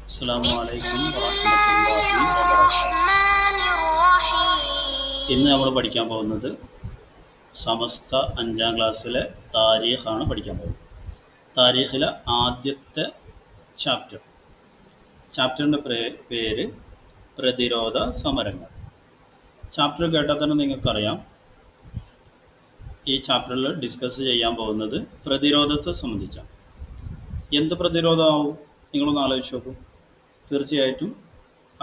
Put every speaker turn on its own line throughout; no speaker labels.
അസ്സലാമു അലൈക്കും വറഹ്മത്തുള്ളാഹി വബറകാതുഹു. ഇന്ന് നമ്മൾ പഠിക്കാൻ പോകുന്നത് സമസ്ത 5ാം ക്ലാസ്സിലെ താരീഖാണ് പഠിക്കാൻ പോകുന്നത്. താരീഖിലെ ആദ്യത്തെ ചാപ്റ്ററിൻ്റെ പേര് പ്രതിരോധ സമരങ്ങൾ. ചാപ്റ്റർ കേട്ടാൽ തന്നെ നിങ്ങൾക്കറിയാം, ഈ ചാപ്റ്ററിൽ ഡിസ്കസ് ചെയ്യാൻ പോകുന്നത് പ്രതിരോധത്തെ സംബന്ധിച്ചാണ്. എന്ത് പ്രതിരോധമാവും? നിങ്ങളൊന്ന് ആലോചിച്ച് നോക്കൂ. തീർച്ചയായിട്ടും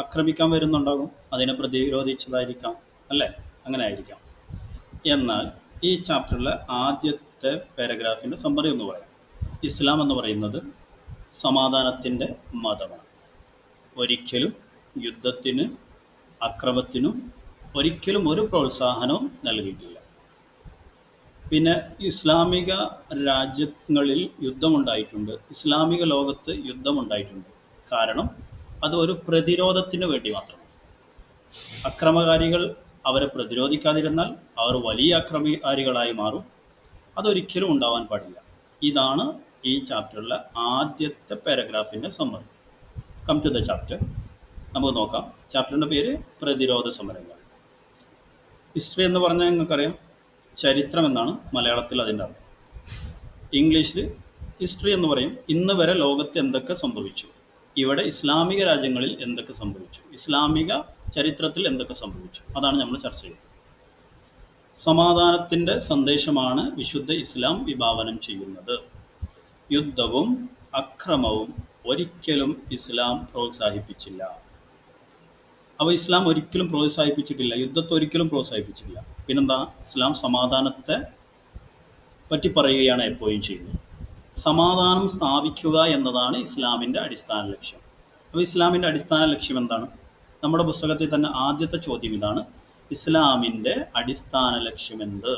ആക്രമിക്കാൻ വരുന്നുണ്ടാകും, അതിനെ പ്രതിരോധിച്ചതായിരിക്കാം, അല്ലേ? അങ്ങനെ ആയിരിക്കാം. എന്നാൽ ഈ ചാപ്റ്ററിലെ ആദ്യത്തെ പാരഗ്രാഫിൻ്റെ സമ്മറി എന്ന് പറയാം. ഇസ്ലാം എന്ന് പറയുന്നത് സമാധാനത്തിൻ്റെ മതമാണ്. ഒരിക്കലും യുദ്ധത്തിന്, അക്രമത്തിനും ഒരിക്കലും ഒരു പ്രോത്സാഹനവും നൽകിയിട്ടില്ല. പിന്നെ ഇസ്ലാമിക രാജ്യങ്ങളിൽ യുദ്ധമുണ്ടായിട്ടുണ്ട്, ഇസ്ലാമിക ലോകത്ത് യുദ്ധമുണ്ടായിട്ടുണ്ട്. കാരണം അത് ഒരു പ്രതിരോധത്തിന് വേണ്ടി മാത്രമാണ്. അക്രമകാരികൾ അവരെ പ്രതിരോധിക്കാതിരുന്നാൽ അവർ വലിയ അക്രമകാരികളായി മാറും. അതൊരിക്കലും ഉണ്ടാവാൻ പാടില്ല. ഇതാണ് ഈ ചാപ്റ്ററിലെ ആദ്യത്തെ പാരഗ്രാഫിൻ്റെ summary. Come to the chapter. നമുക്ക് നോക്കാം. ചാപ്റ്ററിൻ്റെ പേര് പ്രതിരോധ സമരങ്ങൾ. ഹിസ്റ്ററി എന്ന് പറഞ്ഞാൽ നിങ്ങൾക്കറിയാം, ചരിത്രം എന്നാണ് മലയാളത്തിൽ അതിൻ്റെ അർത്ഥം. ഇംഗ്ലീഷിൽ ഹിസ്റ്ററി എന്ന് പറയും. ഇന്ന് വരെ ലോകത്ത് എന്തൊക്കെ സംഭവിച്ചു, ഇവിടെ ഇസ്ലാമിക രാജ്യങ്ങളിൽ എന്തൊക്കെ സംഭവിച്ചു, ഇസ്ലാമിക ചരിത്രത്തിൽ എന്തൊക്കെ സംഭവിച്ചു, അതാണ് നമ്മൾ ചർച്ച ചെയ്യുന്നത്. സമാധാനത്തിൻ്റെ സന്ദേശമാണ് വിശുദ്ധ ഇസ്ലാം വിഭാവനം ചെയ്യുന്നത്. യുദ്ധവും അക്രമവും ഒരിക്കലും ഇസ്ലാം പ്രോത്സാഹിപ്പിച്ചില്ല. അപ്പോൾ ഇസ്ലാം ഒരിക്കലും പ്രോത്സാഹിപ്പിച്ചിട്ടില്ല, യുദ്ധത്തെ ഒരിക്കലും പ്രോത്സാഹിപ്പിച്ചിട്ടില്ല. പിന്നെന്താ? ഇസ്ലാം സമാധാനത്തെ പറ്റി പറയുകയാണ് എപ്പോഴും ചെയ്യുന്നത്. സമാധാനം സ്ഥാപിക്കുക എന്നതാണ് ഇസ്ലാമിൻ്റെ അടിസ്ഥാന ലക്ഷ്യം. അപ്പോൾ ഇസ്ലാമിൻ്റെ അടിസ്ഥാന ലക്ഷ്യം എന്താണ്? നമ്മുടെ പുസ്തകത്തിൽ തന്നെ ആദ്യത്തെ ചോദ്യം ഇതാണ്: ഇസ്ലാമിൻ്റെ അടിസ്ഥാന ലക്ഷ്യം എന്ത്?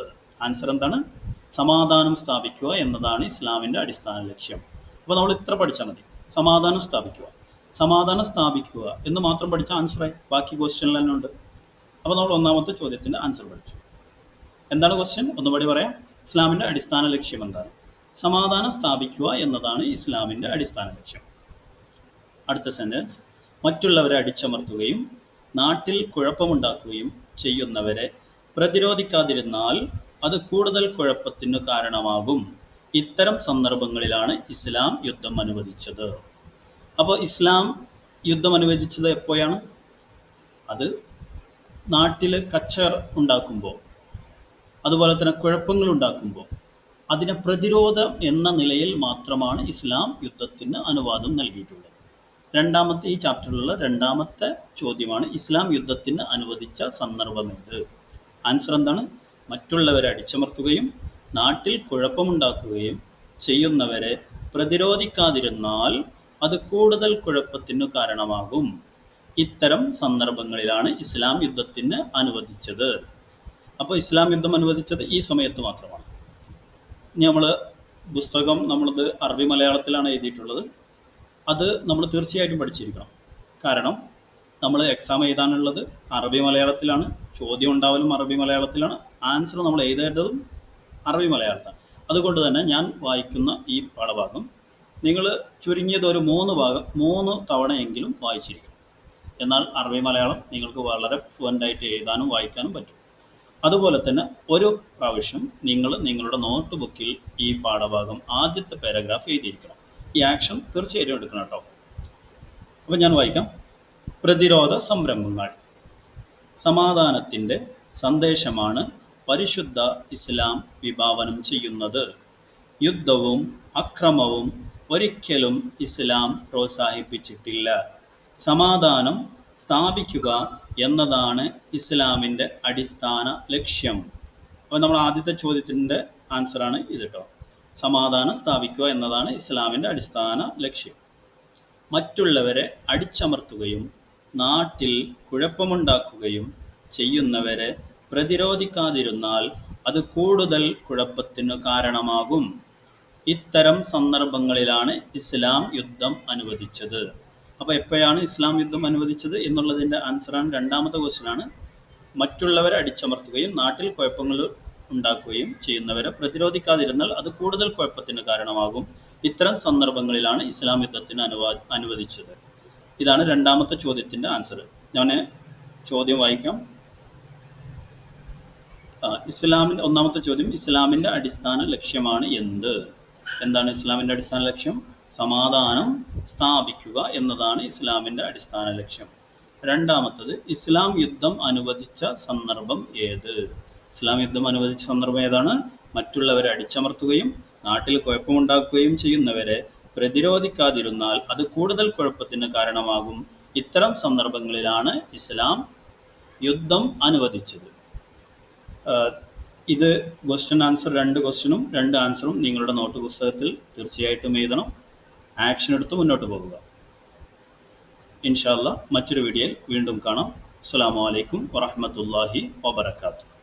ആൻസർ എന്താണ്? സമാധാനം സ്ഥാപിക്കുക എന്നതാണ് ഇസ്ലാമിൻ്റെ അടിസ്ഥാന ലക്ഷ്യം. അപ്പോൾ നമ്മൾ ഇത്ര പഠിച്ചാൽ മതി. സമാധാനം സ്ഥാപിക്കുക, സമാധാനം സ്ഥാപിക്കുക എന്ന് മാത്രം പഠിച്ച ആൻസറായി. ബാക്കി ക്വസ്റ്റ്യനിൽ തന്നെ ഉണ്ട്. അപ്പോൾ നമ്മൾ ഒന്നാമത്തെ ചോദ്യത്തിൻ്റെ ആൻസർ പഠിച്ചു. എന്താണ് ക്വസ്റ്റ്യൻ? ഒന്നുകൂടി പറയാം. ഇസ്ലാമിൻ്റെ അടിസ്ഥാന ലക്ഷ്യം എന്താണ്? സമാധാനം സ്ഥാപിക്കുക എന്നതാണ് ഇസ്ലാമിൻ്റെ അടിസ്ഥാന ലക്ഷ്യം. അടുത്ത സെൻറ്റൻസ്: മറ്റുള്ളവരെ അടിച്ചമർത്തുകയും നാട്ടിൽ കുഴപ്പമുണ്ടാക്കുകയും ചെയ്യുന്നവരെ പ്രതിരോധിക്കാതിരുന്നാൽ അത് കൂടുതൽ കുഴപ്പത്തിന് കാരണമാകും. ഇത്തരം സന്ദർഭങ്ങളിലാണ് ഇസ്ലാം യുദ്ധം അനുവദിച്ചത്. അപ്പോൾ ഇസ്ലാം യുദ്ധം അനുവദിച്ചത് എപ്പോഴാണ്? അത് നാട്ടിൽ കച്ചർ ഉണ്ടാക്കുമ്പോൾ, അതുപോലെ തന്നെ കുഴപ്പങ്ങൾ ഉണ്ടാക്കുമ്പോൾ അതിനെ പ്രതിരോധം എന്ന നിലയിൽ മാത്രമാണ് ഇസ്ലാം യുദ്ധത്തിന് അനുവാദം നൽകിയിട്ടുള്ളത്. രണ്ടാമത്തെ, ഈ ചാപ്റ്ററിലുള്ള രണ്ടാമത്തെ ചോദ്യമാണ്: ഇസ്ലാം യുദ്ധത്തിന് അനുവദിച്ച സന്ദർഭമേത്? ആൻസർ എന്താണ്? മറ്റുള്ളവരെ അടിച്ചമർത്തുകയും നാട്ടിൽ കുഴപ്പമുണ്ടാക്കുകയും ചെയ്യുന്നവരെ പ്രതിരോധിക്കാതിരുന്നാൽ അത് കൂടുതൽ കുഴപ്പത്തിന് കാരണമാകും. ഇത്തരം സന്ദർഭങ്ങളിലാണ് ഇസ്ലാം യുദ്ധത്തിന് അനുവദിച്ചത്. അപ്പോൾ ഇസ്ലാം യുദ്ധം അനുവദിച്ചത് ഈ സമയത്ത് മാത്രമാണ്. ഇനി പുസ്തകം നമ്മളത് അറബി മലയാളത്തിലാണ് എഴുതിയിട്ടുള്ളത്. അത് നമ്മൾ തീർച്ചയായിട്ടും പഠിച്ചിരിക്കണം. കാരണം നമ്മൾ എക്സാം എഴുതാനുള്ളത് അറബി മലയാളത്തിലാണ്, ചോദ്യം ഉണ്ടാവലും അറബി മലയാളത്തിലാണ്, ആൻസർ നമ്മൾ എഴുതേണ്ടതും അറബി മലയാളത്താണ്. അതുകൊണ്ട് തന്നെ ഞാൻ വായിക്കുന്ന ഈ പാഠഭാഗം നിങ്ങൾ ചുരുങ്ങിയത് ഒരു 3 തവണയെങ്കിലും വായിച്ചിരിക്കണം. എന്നാൽ അറബി മലയാളം നിങ്ങൾക്ക് വളരെ ഫ്ലുവൻ്റായിട്ട് എഴുതാനും വായിക്കാനും പറ്റും. അതുപോലെ തന്നെ ഒരു പ്രാവശ്യം നിങ്ങൾ നിങ്ങളുടെ നോട്ട് ബുക്കിൽ ഈ പാഠഭാഗം ആദ്യത്തെ പാരഗ്രാഫ് എഴുതിയിരിക്കണം. ഈ ആക്ഷൻ തീർച്ചയായിട്ടും എടുക്കണം കേട്ടോ. അപ്പോൾ ഞാൻ വായിക്കാം. പ്രതിരോധ സംരംഭങ്ങൾ. സമാധാനത്തിൻ്റെ സന്ദേശമാണ് പരിശുദ്ധ ഇസ്ലാം വിഭാവനം ചെയ്യുന്നത്. യുദ്ധവും അക്രമവും ഒരിക്കലും ഇസ്ലാം പ്രോത്സാഹിപ്പിച്ചിട്ടില്ല. സമാധാനം സ്ഥാപിക്കുക എന്നതാണ് ഇസ്ലാമിൻ്റെ അടിസ്ഥാന ലക്ഷ്യം. അപ്പോൾ നമ്മൾ ആദ്യത്തെ ചോദ്യത്തിൻ്റെ ആൻസറാണ് ഇത് കേട്ടോ. സമാധാനം സ്ഥാപിക്കുക എന്നതാണ് ഇസ്ലാമിൻ്റെ അടിസ്ഥാന ലക്ഷ്യം. മറ്റുള്ളവരെ അടിച്ചമർത്തുകയും നാട്ടിൽ കുഴപ്പമുണ്ടാക്കുകയും ചെയ്യുന്നവരെ പ്രതിരോധിക്കാതിരുന്നാൽ അത് കൂടുതൽ കുഴപ്പത്തിന് കാരണമാകും. ഇത്തരം സന്ദർഭങ്ങളിലാണ് ഇസ്ലാം യുദ്ധം അനുവദിച്ചത്. അപ്പോൾ എപ്പോഴാണ് ഇസ്ലാം യുദ്ധം അനുവദിച്ചത് എന്നുള്ളതിൻ്റെ ആൻസറാണ് രണ്ടാമത്തെ ക്വസ്റ്റ്യനാണ്. മറ്റുള്ളവരെ അടിച്ചമർത്തുകയും നാട്ടിൽ കുഴപ്പങ്ങൾ ഉണ്ടാക്കുകയും ചെയ്യുന്നവരെ പ്രതിരോധിക്കാതിരുന്നാൽ അത് കൂടുതൽ കുഴപ്പത്തിന് കാരണമാകും. ഇത്തരം സന്ദർഭങ്ങളിലാണ് ഇസ്ലാം യുദ്ധത്തിന് അനുവദിച്ചത്. ഇതാണ് രണ്ടാമത്തെ ചോദ്യത്തിൻ്റെ ആൻസർ. ഞാൻ ചോദ്യം വായിക്കാം. ഇസ്ലാമിൻ്റെ ഒന്നാമത്തെ ചോദ്യം, ഇസ്ലാമിൻ്റെ അടിസ്ഥാന ലക്ഷ്യമാണ് എന്ത്? എന്താണ് ഇസ്ലാമിൻ്റെ അടിസ്ഥാന ലക്ഷ്യം? സമാധാനം സ്ഥാപിക്കുക എന്നതാണ് ഇസ്ലാമിൻ്റെ അടിസ്ഥാന ലക്ഷ്യം. രണ്ടാമത്തത്, ഇസ്ലാം യുദ്ധം അനുവദിച്ച സന്ദർഭം ഏത്? ഇസ്ലാം യുദ്ധം അനുവദിച്ച സന്ദർഭം ഏതാണ്? മറ്റുള്ളവരെ അടിച്ചമർത്തുകയും നാട്ടിൽ കുഴപ്പമുണ്ടാക്കുകയും ചെയ്യുന്നവരെ പ്രതിരോധിക്കാതിരുന്നാൽ അത് കൂടുതൽ കുഴപ്പത്തിന് കാരണമാകും. ഇത്തരം സന്ദർഭങ്ങളിലാണ് ഇസ്ലാം യുദ്ധം അനുവദിച്ചത്. ഇത് ക്വസ്റ്റ്യൻ ആൻസർ, 2 ക്വസ്റ്റ്യനും 2 ആൻസറും നിങ്ങളുടെ നോട്ട് പുസ്തകത്തിൽ തീർച്ചയായിട്ടും എഴുതണം. ആക്ഷൻ എടുത്ത് മുന്നോട്ട് പോകുക. ഇൻഷാ അല്ലാഹ് മറ്റൊരു വീഡിയോയിൽ വീണ്ടും കാണാം. അസ്സലാമു അലൈക്കും വറഹ്മത്തുള്ളാഹി വബറകാതുഹു.